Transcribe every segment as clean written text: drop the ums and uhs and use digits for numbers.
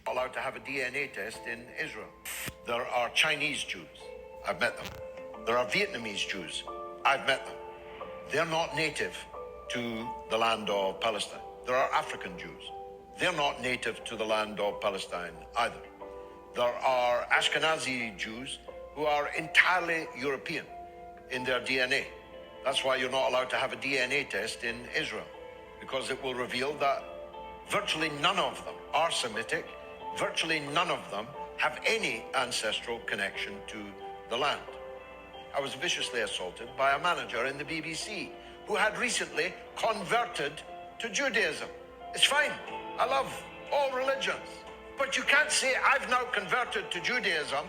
allowed to have a DNA test in Israel. There are Chinese Jews. I've met them. There are Vietnamese Jews. I've met them. They're not native to the land of Palestine. There are African Jews. They're not native to the land of Palestine either. There are Ashkenazi Jews who are entirely European in their DNA. That's why you're not allowed to have a DNA test in Israel, because it will reveal that virtually none of them are Semitic. Virtually none of them have any ancestral connection to the land. I was viciously assaulted by a manager in the BBC who had recently converted to Judaism. It's fine. I love all religions. But you can't say I've now converted to Judaism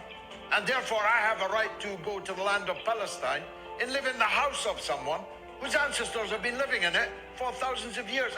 and therefore I have a right to go to the land of Palestine and live in the house of someone whose ancestors have been living in it for thousands of years.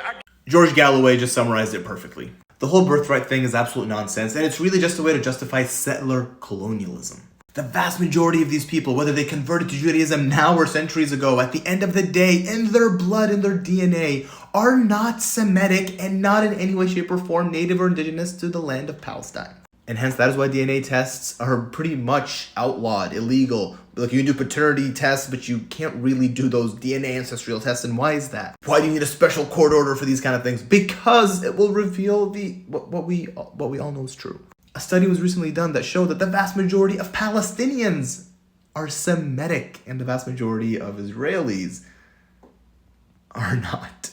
George Galloway just summarized it perfectly. The whole birthright thing is absolute nonsense, and it's really just a way to justify settler colonialism. The vast majority of these people, whether they converted to Judaism now or centuries ago, at the end of the day, in their blood, in their DNA, are not Semitic and not in any way, shape, or form native or indigenous to the land of Palestine. And hence, that is why DNA tests are pretty much outlawed, illegal. Like, you can do paternity tests, but you can't really do those DNA ancestral tests. And why is that? Why do you need a special court order for these kind of things? Because it will reveal what we all know is true. A study was recently done that showed that the vast majority of Palestinians are Semitic, and the vast majority of Israelis are not.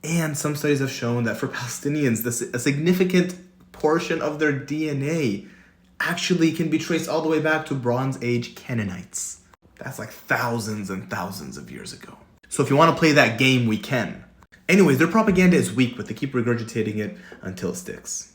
And some studies have shown that for Palestinians, a significant portion of their DNA actually can be traced all the way back to Bronze Age Canaanites. That's like thousands and thousands of years ago. So if you want to play that game, we can. Anyways, their propaganda is weak, but they keep regurgitating it until it sticks.